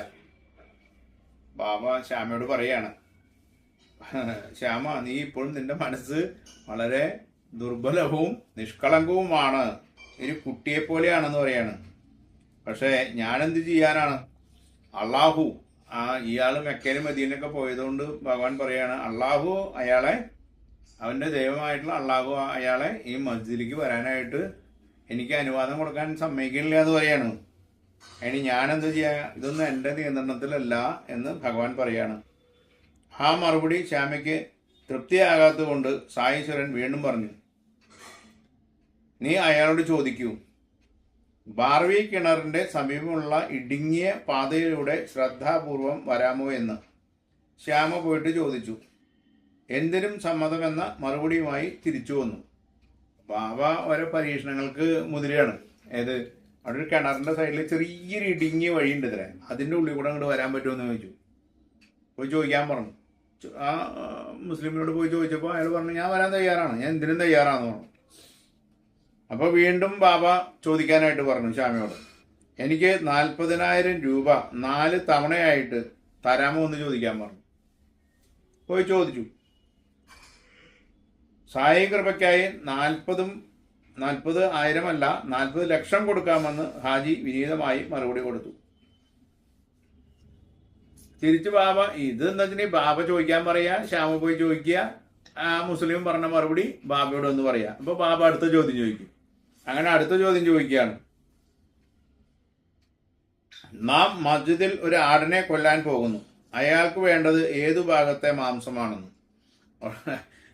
ബാബ ശ്യാമയോട് പറയാണ്, ശ്യാമ, നീ ഇപ്പോഴും നിന്റെ മനസ്സ് വളരെ ദുർബലവും നിഷ്കളങ്കവുമാണ്. ഒരു കുട്ടിയെപ്പോലെയാണെന്ന് പറയാണ്. പക്ഷേ ഞാനെന്ത് ചെയ്യാനാണ്? അള്ളാഹു ഇയാൾ മെക്കയിലും മദീനൊക്കെ പോയതുകൊണ്ട് ഭഗവാൻ പറയാണ്, അള്ളാഹു അയാളെ, അവന്റെ ദൈവമായിട്ടുള്ള അള്ളാഹു അയാളെ ഈ മസ്ജിദിലേക്ക് വരാനായിട്ട് എനിക്ക് അനുവാദം കൊടുക്കാൻ സമ്മതിക്കില്ല എന്ന് പറയാണ്. അതിന് ഞാനെന്ത് ചെയ്യാ? ഇതൊന്നും എൻ്റെ നിയന്ത്രണത്തിലല്ല എന്ന് ഭഗവാൻ പറയാണ്. ആ മറുപടി ശ്യാമയ്ക്ക് തൃപ്തിയാകാത്തതുകൊണ്ട് സായീശ്വരൻ വീണ്ടും പറഞ്ഞു, നീ അയാളോട് ചോദിക്കൂ, ബാർവി കിണറിന്റെ സമീപമുള്ള ഇടുങ്ങിയ പാതയിലൂടെ ശ്രദ്ധാപൂർവം വരാമോ എന്ന്. ശ്യാമ പോയിട്ട് ചോദിച്ചു. എന്തിനും സമ്മതമെന്ന മറുപടിയുമായി തിരിച്ചു വന്നു. ബാബ ഓരോ പരീക്ഷണങ്ങൾക്ക് മുതിരുകയാണ്. അവിടെ ഒരു കിണറിന്റെ സൈഡിൽ ചെറിയൊരു ഇടുങ്ങിയ വഴിയുണ്ട് ഇത്ര, അതിൻ്റെ ഉള്ളിൽ കൂടെ അങ്ങോട്ട് വരാൻ പറ്റുമെന്ന് ചോദിച്ചു. പോയി ചോദിക്കാൻ പറഞ്ഞു. ആ മുസ്ലിമിനോട് പോയി ചോദിച്ചപ്പോൾ അയാൾ പറഞ്ഞു, ഞാൻ വരാൻ തയ്യാറാണ്, ഞാൻ എന്തിനും തയ്യാറാണെന്ന് പറഞ്ഞു. അപ്പോൾ വീണ്ടും ബാബ ചോദിക്കാനായിട്ട് പറഞ്ഞു ശ്യാമയോട്, എനിക്ക് 40,000 രൂപ 4 തവണയായിട്ട് തരാമോ എന്ന് ചോദിക്കാൻ പറഞ്ഞു. പോയി ചോദിച്ചു. സായി കൃപയ്ക്കായി 40 40,000 അല്ല 40 ലക്ഷം കൊടുക്കാമെന്ന് ഹാജി വിനീതമായി മറുപടി കൊടുത്തു. തിരിച്ചു ബാബ ഇത് എന്താ വെച്ചിട്ടുണ്ടെങ്കിൽ ബാബ ചോദിക്കാൻ പറയാ, ശ്യാമ പോയി ചോദിക്കുക, മുസ്ലിം പറഞ്ഞ മറുപടി ബാബയോട് ഒന്ന് പറയാ. അപ്പൊ ബാബ അടുത്ത ചോദ്യം ചോദിക്കും. അങ്ങനെ അടുത്ത ചോദ്യം ചോദിക്കുകയാണ്, നാം മസ്ജിദിൽ ഒരു ആടിനെ കൊല്ലാൻ പോകുന്നു, അയാൾക്ക് വേണ്ടത് ഏതു ഭാഗത്തെ മാംസമാണെന്ന്.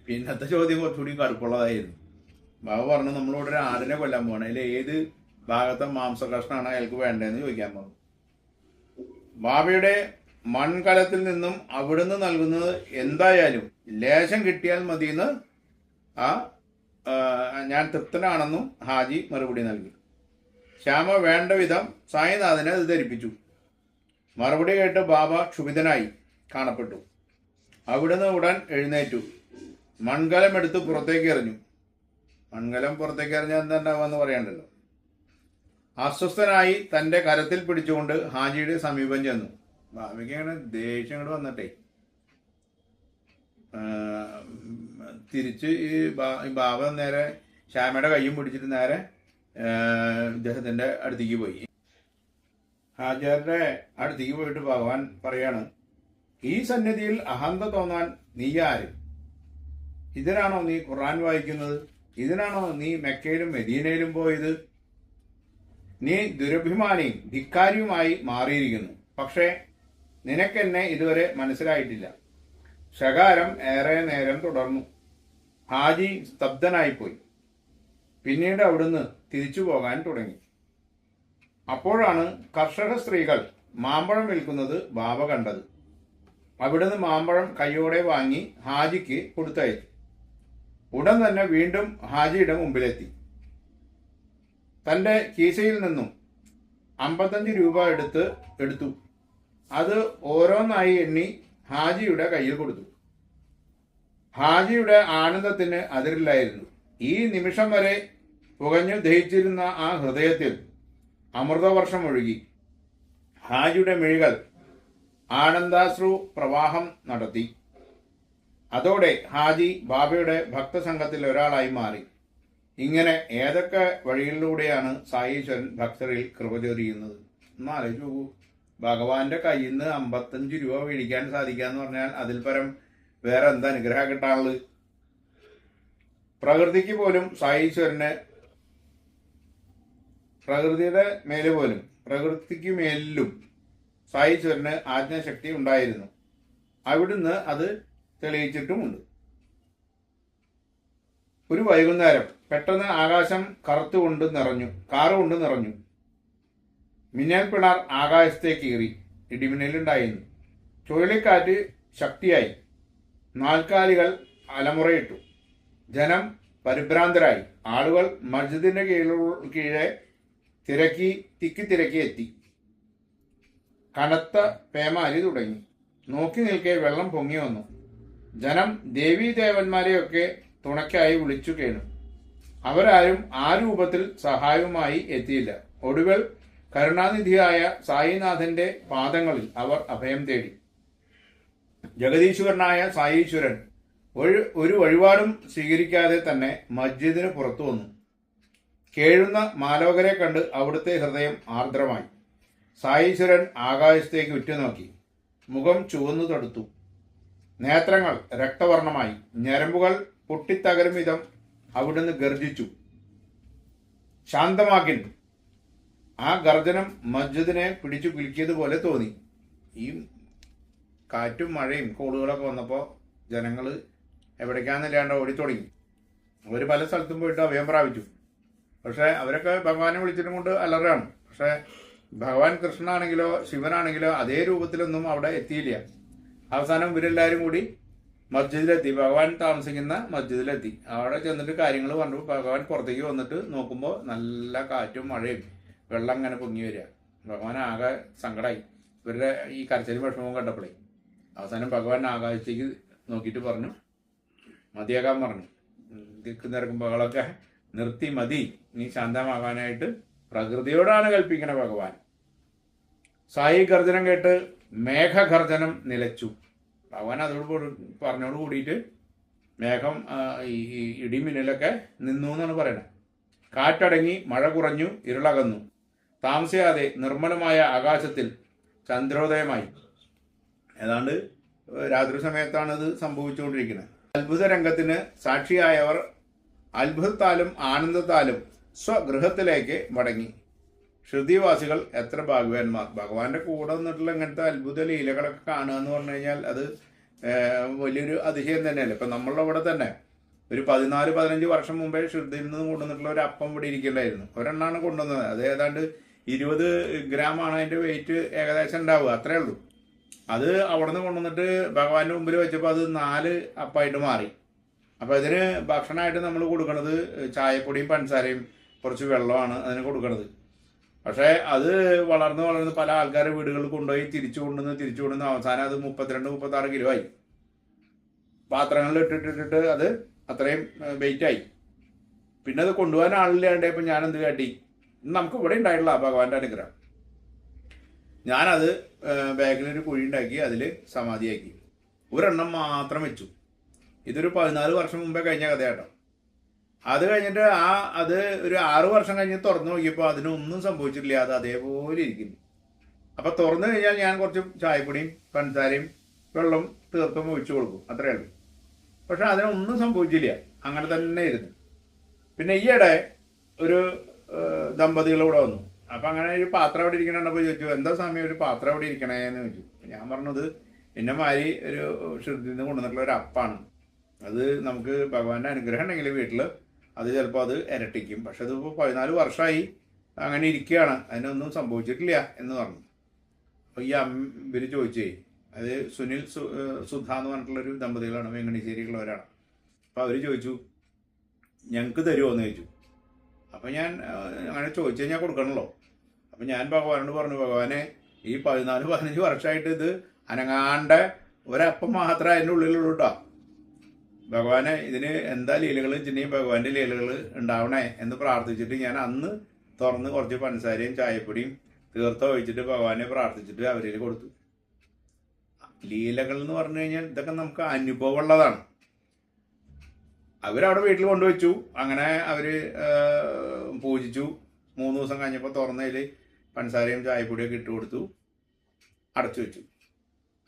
പിന്നത്തെ ചോദ്യം കുറച്ചുകൂടി കടുപ്പുള്ളതായിരുന്നു. ബാബ പറഞ്ഞു, നമ്മളിവിടെ ഒരു ആടിനെ കൊല്ലാൻ പോകണം, അതിൽ ഏത് ഭാഗത്തെ മാംസ കഷ്ണമാണ് അയാൾക്ക് വേണ്ടതെന്ന് ചോദിക്കാൻ പറഞ്ഞു. ബാബയുടെ മൺകലത്തിൽ നിന്നും അവിടുന്ന് നൽകുന്നത് എന്തായാലും ലേശം കിട്ടിയാൽ മതിയെന്ന് ഞാൻ തൃപ്തനാണെന്നും ഹാജി മറുപടി നൽകി. ശ്യാമ വേണ്ട വിധം സായിനാഥനെ അത് ധരിപ്പിച്ചു. മറുപടി കേട്ട് ബാബ ക്ഷുഭിതനായി കാണപ്പെട്ടു. അവിടുന്ന് ഉടൻ എഴുന്നേറ്റു, മൺകലം എടുത്ത് പുറത്തേക്ക് എറിഞ്ഞു. മൺകലം പുറത്തേക്ക് എറിഞ്ഞാൽ എന്താ ഉണ്ടാവുക പറയണ്ടല്ലോ. അസ്വസ്ഥനായി തന്റെ കരത്തിൽ പിടിച്ചുകൊണ്ട് ഹാജിയുടെ സമീപം ചെന്നു. ബാബയ്ക്ക് അങ്ങനെ ദേഷ്യം അങ്ങോട്ട് വന്നിട്ടേ തിരിച്ച് ഈ ബാബ നേരെ ശ്യാമയുടെ കയ്യും പിടിച്ചിട്ട് നേരെ ഇദ്ദേഹത്തിന്റെ അടുത്തേക്ക് പോയി. ഹാജിയുടെ അടുത്തേക്ക് പോയിട്ട് ഭഗവാൻ പറയാണ്, ഈ സന്നിധിയിൽ അഹന്ത തോന്നാൻ നീ ആര്? ഇതിനാണോ നീ ഖുർആൻ വായിക്കുന്നത്? ഇതിനാണോ നീ മെക്കയിലും മെദീനയിലും പോയത്? നീ ദുരഭിമാനിയും ധിക്കാരിയുമായി മാറിയിരിക്കുന്നു. പക്ഷേ നിനക്കെന്നെ ഇതുവരെ മനസ്സിലായിട്ടില്ല. ശകാരം ഏറെ നേരം തുടർന്നു. ഹാജി സ്തബ്ധനായിപ്പോയി. പിന്നീട് അവിടുന്ന് തിരിച്ചു പോകാൻ തുടങ്ങി. അപ്പോഴാണ് കർഷക സ്ത്രീകൾ മാമ്പഴം വിൽക്കുന്നത് ബാബ കണ്ടത്. അവിടുന്ന് മാമ്പഴം കൈയോടെ വാങ്ങി ഹാജിക്ക് കൊടുത്തയച്ചു. ഉടൻ തന്നെ വീണ്ടും ഹാജിയുടെ മുമ്പിലെത്തി. തന്റെ കീശയിൽ നിന്നും 55 രൂപ എടുത്തു. അത് ഓരോന്നായി എണ്ണി ഹാജിയുടെ കയ്യിൽ കൊടുത്തു. ഹാജിയുടെ ആനന്ദത്തിന് അതിരില്ലായിരുന്നു. ഈ നിമിഷം വരെ പുകഞ്ഞു ദഹിച്ചിരുന്ന ആ ഹൃദയത്തിൽ അമൃതവർഷം ഒഴുകി. ഹാജിയുടെ മിഴികൾ ആനന്ദാശ്രു പ്രവാഹം നടത്തി. അതോടെ ഹാജി ബാബയുടെ ഭക്തസംഘത്തിൽ ഒരാളായി മാറി. ഇങ്ങനെ ഏതൊക്കെ വഴികളിലൂടെയാണ് സായീശ്വരൻ ഭക്തരിൽ കൃപ ചൊരിയുന്നത് എന്ന് ആലോചിച്ച് നോക്കൂ. ഭഗവാന്റെ കയ്യിൽ നിന്ന് 55 രൂപ മേടിക്കാൻ സാധിക്കാന്ന് പറഞ്ഞാൽ അതിൽ പരം വേറെ എന്താ അനുഗ്രഹം കിട്ടാനുള്ളത്? പ്രകൃതിക്ക് പോലും സായീശ്വരന് പ്രകൃതിക്ക് മേലിലും സായീശ്വരന് ആജ്ഞാശക്തി ഉണ്ടായിരുന്നു. അവിടുന്ന് അത് തെളിയിച്ചിട്ടുമുണ്ട്. ഒരു വൈകുന്നേരം പെട്ടെന്ന് ആകാശം കാറുകൊണ്ട് നിറഞ്ഞു. മിന്നൽ പിണർ ആകാശത്തേക്ക് കീറി. ഇടിമിന്നലുണ്ടായിരുന്നു. ചുഴലിക്കാറ്റ് ശക്തിയായി. നാൽക്കാലികൾ അലമുറയിട്ടു. ജനം പരിഭ്രാന്തരായി. ആളുകൾ മസ്ജിദിന്റെ കീഴെ തിരക്കി എത്തി. കനത്ത പേമാരി തുടങ്ങി. നോക്കി നിൽക്കെ വെള്ളം പൊങ്ങി വന്നു. ജനം ദേവീദേവന്മാരെയൊക്കെ തുണയ്ക്കായി വിളിച്ചു കേണു. അവരാരും ആ രൂപത്തിൽ സഹായവുമായി എത്തിയില്ല. ഒടുവിൽ കരുണാനിധിയായ സായിനാഥന്റെ പാദങ്ങളിൽ അവർ അഭയം തേടി. ജഗദീശ്വരനായ സായീശ്വരൻ ഒരു വഴിപാടും സ്വീകരിക്കാതെ തന്നെ മസ്ജിദിന് പുറത്തു വന്നു. കേഴുന്ന മാലോകരെ കണ്ട് അവിടുത്തെ ഹൃദയം ആർദ്രമായി. സായീശ്വരൻ ആകാശത്തേക്ക് ഉറ്റുനോക്കി. മുഖം ചുവന്നു തടുത്തു. നേത്രങ്ങൾ രക്തവർണമായി. ഞരമ്പുകൾ പൊട്ടിത്തകരും വിധം അവിടുന്ന് ഗർജിച്ചു. ശാന്തമാക്കിൻ. ആ ഗർജനം മസ്ജിദിനെ പിടിച്ചു കുലുക്കിയതുപോലെ തോന്നി. ഈ കാറ്റും മഴയും കോളുകളൊക്കെ വന്നപ്പോൾ ജനങ്ങൾ എവിടേക്കാന്നില്ലാണ്ട് ഓടിത്തുടങ്ങി. അവർ പല സ്ഥലത്തും പോയിട്ട് അഭയം പ്രാപിച്ചു. പക്ഷെ അവരൊക്കെ ഭഗവാനെ വിളിച്ചിട്ടും കൊണ്ട് അലറാണ്. പക്ഷെ ഭഗവാൻ കൃഷ്ണനാണെങ്കിലോ ശിവനാണെങ്കിലോ അതേ രൂപത്തിലൊന്നും അവിടെ എത്തിയില്ല. അവസാനം ഇവരെല്ലാവരും കൂടി മസ്ജിദിലെത്തി. ഭഗവാൻ താമസിക്കുന്ന മസ്ജിദിലെത്തി. അവിടെ ചെന്നിട്ട് കാര്യങ്ങൾ പറഞ്ഞു. ഭഗവാൻ പുറത്തേക്ക് വന്നിട്ട് നോക്കുമ്പോൾ നല്ല കാറ്റും മഴയും വെള്ളം അങ്ങനെ പൊങ്ങി വരിക. ഭഗവാൻ ആകെ സങ്കടമായി ഇവരുടെ ഈ കരച്ചിലും വിഷമവും കണ്ടപ്പോഴേ. അവസാനം ഭഗവാൻ ആകാശത്തേക്ക് നോക്കിയിട്ട് പറഞ്ഞു, മതിയാക്കാൻ പറഞ്ഞു. ദിക്കുന്നിറക്കും ബഹളമൊക്കെ നിർത്തി, മതി, നീ ശാന്തമാകാനായിട്ട് പ്രകൃതിയോടാണ് കൽപ്പിക്കണ ഭഗവാൻ. സായി ഗർജനം കേട്ട് മേഘഗർജനം നിലച്ചു. ഭഗവാൻ അതോട് പറഞ്ഞോട് കൂടിയിട്ട് മേഘം ഈ ഇടിമിന്നലൊക്കെ നിന്നു എന്നാണ് പറയണത്. കാറ്റടങ്ങി, മഴ കുറഞ്ഞു, ഇരുളകന്നു. താമസിയാതെ നിർമ്മലമായ ആകാശത്തിൽ ചന്ദ്രോദയമായി. ഏതാണ്ട് രാത്രി സമയത്താണ് ഇത് സംഭവിച്ചുകൊണ്ടിരിക്കുന്നത്. അത്ഭുത രംഗത്തിന് സാക്ഷിയായവർ അത്ഭുതത്താലും ആനന്ദത്താലും സ്വഗൃഹത്തിലേക്ക് മടങ്ങി. ശ്രുതിവാസികൾ എത്ര ഭാഗ്യവാന്മാർ. ഭഗവാന്റെ കൂടെ നിന്നിട്ടുള്ള ഇങ്ങനത്തെ അത്ഭുത ലീലകളൊക്കെ കാണുക എന്ന് പറഞ്ഞു കഴിഞ്ഞാൽ അത് വലിയൊരു അതിശയം തന്നെയല്ലേ. ഇപ്പം നമ്മളുടെ ഇവിടെ തന്നെ ഒരു 14-15 വർഷം മുമ്പേ ശ്രുതിയിൽ നിന്ന് കൊണ്ടുവന്നിട്ടുള്ള ഒരു അപ്പം ഇവിടെ ഇരിക്കണ്ടായിരുന്നു. ഒരെണ്ണമാണ് കൊണ്ടുവന്നത്. അത് ഏതാണ്ട് 20 ഗ്രാമാണ് അതിൻ്റെ വെയിറ്റ് ഏകദേശം ഉണ്ടാവുക, അത്രേ ഉള്ളൂ. അത് അവിടെ നിന്ന് കൊണ്ടുവന്നിട്ട് ഭഗവാന്റെ മുമ്പിൽ വെച്ചപ്പോൾ അത് 4 അപ്പമായിട്ട് മാറി. അപ്പോൾ ഇതിന് ഭക്ഷണമായിട്ട് നമ്മൾ കൊടുക്കുന്നത് ചായപ്പൊടിയും പഞ്ചസാരയും കുറച്ച് വെള്ളമാണ് അതിന് കൊടുക്കുന്നത്. പക്ഷേ അത് വളർന്ന് പല ആൾക്കാരുടെ വീടുകളിൽ കൊണ്ടുപോയി തിരിച്ചു കൊണ്ടുവന്ന് അവസാനം അത് 32-36 കിലോ ആയി. പാത്രങ്ങളിൽ ഇട്ടിട്ട് അത് അത്രയും വെയിറ്റായി. പിന്നെ അത് കൊണ്ടുപോകാൻ ആളില്ലാണ്ടപ്പോൾ ഞാൻ എന്ത് കാട്ടി, നമുക്ക് ഇവിടെ ഉണ്ടായിട്ടുള്ള ഭഗവാന്റെ അനുഗ്രഹം. ഞാനത് ബാഗിലൊരു കുഴി ഉണ്ടാക്കി അതിൽ സമാധിയാക്കി. ഒരെണ്ണം മാത്രം വെച്ചു. ഇതൊരു 14 വർഷം മുമ്പേ കഴിഞ്ഞ കഥയാട്ടോ. അത് കഴിഞ്ഞിട്ട് അത് ഒരു 6 വർഷം കഴിഞ്ഞ് തുറന്നു നോക്കിയപ്പോൾ അതിനൊന്നും സംഭവിച്ചിട്ടില്ല. അത് അതേപോലെ ഇരിക്കുന്നു. അപ്പം തുറന്നു കഴിഞ്ഞാൽ ഞാൻ കുറച്ച് ചായപ്പൊടിയും പഞ്ചസാരയും വെള്ളം തീർത്തും ഒഴിച്ചു കൊടുക്കും, അത്രയേ ഉള്ളൂ. പക്ഷെ അതിനൊന്നും സംഭവിച്ചില്ല, അങ്ങനെ തന്നെ ഇരുന്നു. പിന്നെ ഈയിടെ ഒരു ദമ്പതികൾ ഇവിടെ വന്നു. അപ്പം അങ്ങനെ ഒരു പാത്രം അവിടെ ഇരിക്കണപ്പോൾ ചോദിച്ചു, എന്താ സമയം ഒരു പാത്രം അവിടെ ഇരിക്കണേന്ന് ചോദിച്ചു. ഞാൻ പറഞ്ഞത് എന്നെ മാതിരി ഒരു ശ്രുതിയിൽ നിന്ന് കൊണ്ടുവന്നിട്ടുള്ള ഒരു അപ്പാണ്. അത് നമുക്ക് ഭഗവാന്റെ അനുഗ്രഹം ഉണ്ടെങ്കിൽ വീട്ടിൽ അത് ചിലപ്പോൾ അത് ഇരട്ടിക്കും. പക്ഷെ അതിപ്പോൾ 14 വർഷമായി അങ്ങനെ ഇരിക്കുകയാണ്, അതിനൊന്നും സംഭവിച്ചിട്ടില്ല എന്ന് പറഞ്ഞു. അപ്പോൾ ഈ ഇവർ ചോദിച്ചേ, അത് സുനിൽ സുധ എന്ന് പറഞ്ഞിട്ടുള്ളൊരു ദമ്പതികളാണ്, വെങ്ങണിശ്ശേരിയുള്ളവരാണ്. അപ്പോൾ അവർ ചോദിച്ചു, ഞങ്ങൾക്ക് തരുമോ എന്ന് ചോദിച്ചു. അപ്പം ഞാൻ അങ്ങനെ ചോദിച്ചു കഴിഞ്ഞാൽ കൊടുക്കണമല്ലോ. അപ്പം ഞാൻ ഭഗവാനോട് പറഞ്ഞു, ഭഗവാനെ ഈ 14-15 വർഷമായിട്ട് ഇത് അനങ്ങാണ്ട ഒരപ്പം മാത്രമേ അതിൻ്റെ ഉള്ളിലുള്ളൂ കേട്ടോ. ഭഗവാനെ ഇതിന് എന്താ ലീലകൾ വെച്ചിട്ടുണ്ടെങ്കിൽ ഭഗവാന്റെ ലീലകൾ ഉണ്ടാവണേ എന്ന് പ്രാർത്ഥിച്ചിട്ട് ഞാൻ അന്ന് തുറന്ന് കുറച്ച് പഞ്ചസാരയും ചായപ്പൊടിയും തീർത്ത ഒഴിച്ചിട്ട് ഭഗവാനെ പ്രാർത്ഥിച്ചിട്ട് അവരിൽ കൊടുത്തു. ലീലകൾ എന്ന് പറഞ്ഞു കഴിഞ്ഞാൽ ഇതൊക്കെ നമുക്ക് അനുഭവമുള്ളതാണ്. അവരവിടെ വീട്ടിൽ കൊണ്ടുവച്ചു. അങ്ങനെ അവർ പൂജിച്ചു. 3 ദിവസം കഴിഞ്ഞപ്പോൾ തുറന്നതിൽ പഞ്ചസാരയും ചായപ്പൊടിയൊക്കെ ഇട്ട് കൊടുത്തു, അടച്ചു വെച്ചു.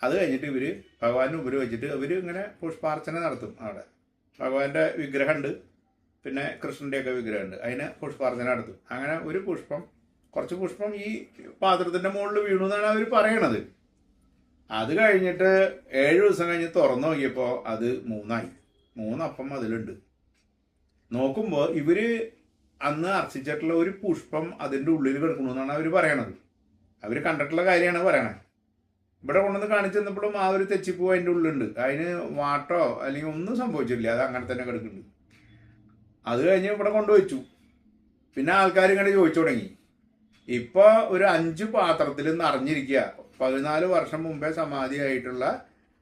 അത് കഴിഞ്ഞിട്ട് ഇവർ ഭഗവാന്റെ മുമ്പിൽ വെച്ചിട്ട് ഇവർ ഇങ്ങനെ പുഷ്പാർച്ചന നടത്തും. അവിടെ ഭഗവാന്റെ വിഗ്രഹമുണ്ട്, പിന്നെ കൃഷ്ണൻ്റെയൊക്കെ വിഗ്രഹമുണ്ട്, അതിന് പുഷ്പാർച്ചന നടത്തും. അങ്ങനെ ഒരു പുഷ്പം, കുറച്ച് പുഷ്പം ഈ പാത്രത്തിൻ്റെ മുകളിൽ വീണു എന്നാണ് അവർ പറയണത്. അത് കഴിഞ്ഞിട്ട് 7 ദിവസം കഴിഞ്ഞ് തുറന്നു നോക്കിയപ്പോൾ അത് 3 അപ്പം അതിലുണ്ട്. നോക്കുമ്പോൾ ഇവർ അന്ന് അർച്ചിച്ചിട്ടുള്ള ഒരു പുഷ്പം അതിൻ്റെ ഉള്ളിൽ കിടക്കണമെന്നാണ് അവർ പറയണത്. അവർ കണ്ടിട്ടുള്ള കാര്യമാണ് പറയണത്. ഇവിടെ കൊണ്ടുവന്ന് കാണിച്ചു തന്നപ്പോഴും ആ ഒരു തെച്ചിപ്പൂ അതിൻ്റെ ഉള്ളിലുണ്ട്. അതിന് വാട്ടോ അല്ലെങ്കിൽ ഒന്നും സംഭവിച്ചില്ല, അത് അങ്ങനെ തന്നെ കിടക്കുന്നുണ്ട്. അത് കഴിഞ്ഞ് ഇവിടെ കൊണ്ടുവച്ചു. പിന്നെ ആൾക്കാർ ഇങ്ങനെ ചോദിച്ചു തുടങ്ങി. ഇപ്പോൾ ഒരു 5 പാത്രത്തിൽ നിറഞ്ഞിരിക്കുക. 14 വർഷം മുമ്പേ സമാധിയായിട്ടുള്ള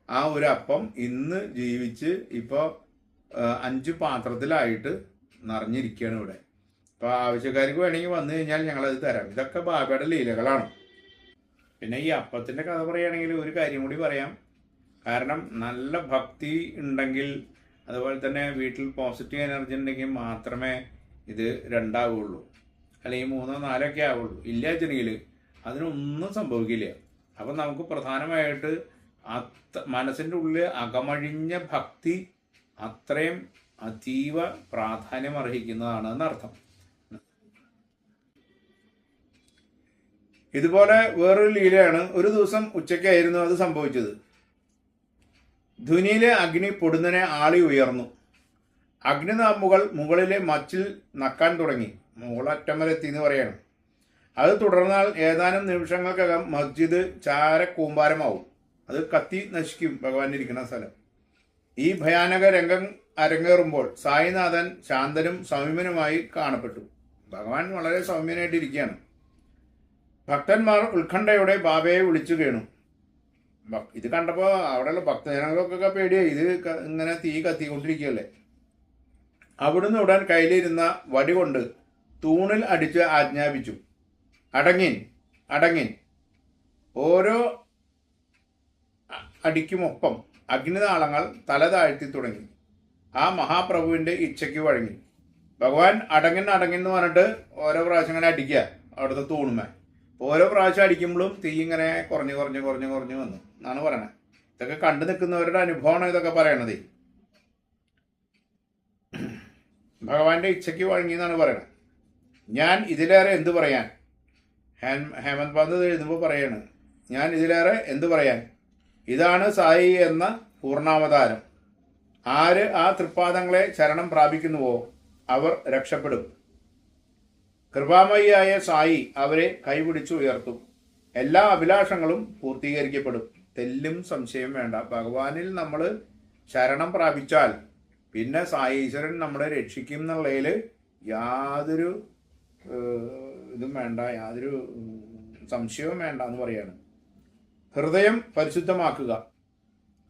ആ ഒരു അപ്പം ഇന്ന് ജീവിച്ച് ഇപ്പോൾ 5 പാത്രത്തിലായിട്ട് നിറഞ്ഞിരിക്കുകയാണ് ഇവിടെ. അപ്പോൾ ആവശ്യക്കാർക്ക് വേണമെങ്കിൽ വന്നു കഴിഞ്ഞാൽ ഞങ്ങളത് തരാം. ഇതൊക്കെ ബാബയുടെ ലീലകളാണ്. പിന്നെ ഈ അപ്പത്തിൻ്റെ കഥ പറയുകയാണെങ്കിൽ ഒരു കാര്യം കൂടി പറയാം. കാരണം നല്ല ഭക്തി ഉണ്ടെങ്കിൽ, അതുപോലെ തന്നെ വീട്ടിൽ പോസിറ്റീവ് എനർജി ഉണ്ടെങ്കിൽ മാത്രമേ ഇത് 2 ആവുകയുള്ളൂ, അല്ലെങ്കിൽ 3, 4 ആവുള്ളൂ. ഇല്ല വെച്ചിട്ടുണ്ടെങ്കിൽ അതിനൊന്നും സംഭവിക്കില്ല. അപ്പം നമുക്ക് പ്രധാനമായിട്ട് മനസ്സിൻ്റെ ഉള്ളിൽ അകമഴിഞ്ഞ ഭക്തി അത്രയും അതീവ പ്രാധാന്യം അർഹിക്കുന്നതാണ് എന്നർത്ഥം. ഇതുപോലെ വേറൊരു ലീലയാണ്. ഒരു ദിവസം ഉച്ചയ്ക്കായിരുന്നു അത് സംഭവിച്ചത്. ധുനിയിലെ അഗ്നി പൊടുന്നനെ ആളി ഉയർന്നു. അഗ്നിനാമ്പുകൾ മുകളിലെ മച്ചിൽ നക്കാൻ തുടങ്ങി. മുകളറ്റമലെത്തി എന്ന് പറയണം. അത് തുടർന്നാൽ ഏതാനും നിമിഷങ്ങൾക്കകം മസ്ജിദ് ചാരക്കൂമ്പാരമാവും. അത് കത്തി നശിക്കും ഭഗവാൻ ഇരിക്കുന്ന സ്ഥലം. ഈ ഭയാനക രംഗം അരങ്ങേറുമ്പോൾ സായിനാഥൻ ശാന്തനും സൗമ്യനുമായി കാണപ്പെട്ടു. ഭഗവാൻ വളരെ സൗമ്യനായിട്ടിരിക്കുകയാണ്. ഭക്തന്മാർ ഉത്കണ്ഠയോടെ ബാബയെ വിളിച്ചു കേണു. ഇത് കണ്ടപ്പോൾ അവിടെയുള്ള ഭക്തജനങ്ങൾക്കൊക്കെ പേടിയായി. ഇത് ഇങ്ങനെ തീ കത്തിക്കൊണ്ടിരിക്കുകയല്ലേ. അവിടുന്ന് ഉടൻ കയ്യിലിരുന്ന വടി കൊണ്ട് തൂണിൽ അടിച്ച് ആജ്ഞാപിച്ചു, അടങ്ങിൻ അടങ്ങിൻ. ഓരോ അടിക്കുമൊപ്പം അഗ്നിനാളങ്ങൾ തല താഴ്ത്തി തുടങ്ങി. ആ മഹാപ്രഭുവിൻ്റെ ഇച്ഛയ്ക്ക് വഴങ്ങി. ഭഗവാൻ അടങ്ങെന്ന് പറഞ്ഞിട്ട് ഓരോ പ്രാവശ്യം ഇങ്ങനെ അടിക്കുക അവിടുത്തെ തൂണുമേ. ഓരോ പ്രാവശ്യം അടിക്കുമ്പോഴും തീ ഇങ്ങനെ കുറഞ്ഞ് വന്നു എന്നാണ് പറയണത്. ഇതൊക്കെ കണ്ടു നിൽക്കുന്നവരുടെ അനുഭവമാണ് ഇതൊക്കെ പറയണത്. ഭഗവാന്റെ ഇച്ഛയ്ക്ക് വഴങ്ങി എന്നാണ് പറയണത്. ഞാൻ ഇതിലേറെ എന്തു പറയാൻ? ഹേമന്ത് പന്ത് എഴുതുമ്പോൾ പറയാണ്, ഞാൻ ഇതിലേറെ എന്തു പറയാൻ? ഇതാണ് സായി എന്ന പൂർണ്ണാവതാരം. ആര് ആ തൃപ്പാദങ്ങളെ ശരണം പ്രാപിക്കുന്നുവോ അവർ രക്ഷപ്പെടും. കൃപാമയിയായ സായി അവരെ കൈപിടിച്ചു ഉയർത്തും. എല്ലാ അഭിലാഷങ്ങളും പൂർത്തീകരിക്കപ്പെടും. തെല്ലും സംശയം വേണ്ട. ഭഗവാനിൽ നമ്മൾ ശരണം പ്രാപിച്ചാൽ പിന്നെ സായീശ്വരൻ നമ്മളെ രക്ഷിക്കും എന്നുള്ളതിൽ യാതൊരു ഇതും വേണ്ട, യാതൊരു സംശയവും വേണ്ട എന്ന് പറയാണ്. ഹൃദയം പരിശുദ്ധമാക്കുക,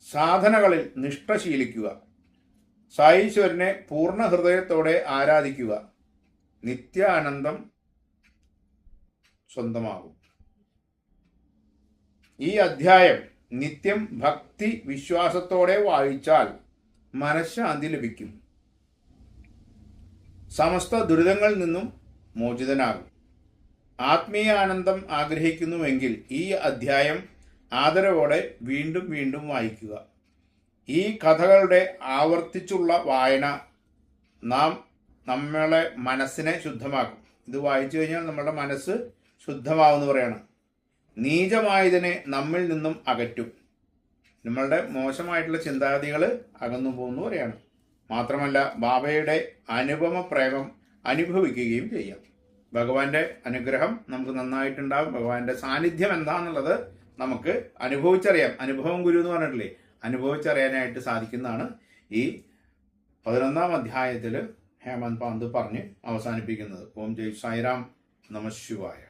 സാധനകളിൽ നിഷ്ഠ ശീലിക്കുക, സായീശ്വരനെ പൂർണ്ണ ഹൃദയത്തോടെ ആരാധിക്കുക, നിത്യ ആനന്ദം സ്വന്തമാകും. ഈ അധ്യായം നിത്യം ഭക്തി വിശ്വാസത്തോടെ വായിച്ചാൽ മനഃശാന്തി ലഭിക്കും. സമസ്ത ദുരിതങ്ങളിൽ നിന്നും മോചിതനാകും. ആത്മീയ ആനന്ദം ആഗ്രഹിക്കുന്നുവെങ്കിൽ ഈ അധ്യായം ആദരവോടെ വീണ്ടും വീണ്ടും വായിക്കുക. ഈ കഥകളുടെ ആവർത്തിച്ചുള്ള വായന നമ്മളെ മനസ്സിനെ ശുദ്ധമാക്കും. ഇത് വായിച്ചു കഴിഞ്ഞാൽ നമ്മളുടെ മനസ്സ് ശുദ്ധമാവെന്ന് പറയണം. നീചമായതിനെ നമ്മിൽ നിന്നും അകറ്റും. നമ്മളുടെ മോശമായിട്ടുള്ള ചിന്താഗതികൾ അകന്നു പോകുന്നു പറയാണ്. മാത്രമല്ല ബാബയുടെ അനുപമ പ്രേമം അനുഭവിക്കുകയും ചെയ്യാം. ഭഗവാന്റെ അനുഗ്രഹം നമുക്ക് നന്നായിട്ടുണ്ടാകും. ഭഗവാന്റെ സാന്നിധ്യം എന്താണെന്നുള്ളത് നമുക്ക് അനുഭവിച്ചറിയാം. അനുഭവം ഗുരു എന്ന് പറഞ്ഞിട്ടില്ലേ, അനുഭവിച്ചറിയാനായിട്ട് സാധിക്കുന്നതാണ് ഈ 11ാം അധ്യായത്തിൽ ഹേമന്ത് പന്ത് പറഞ്ഞ് അവസാനിപ്പിക്കുന്നത്. ഓം ജയ് സായിറാം, നമഃ ശിവായ.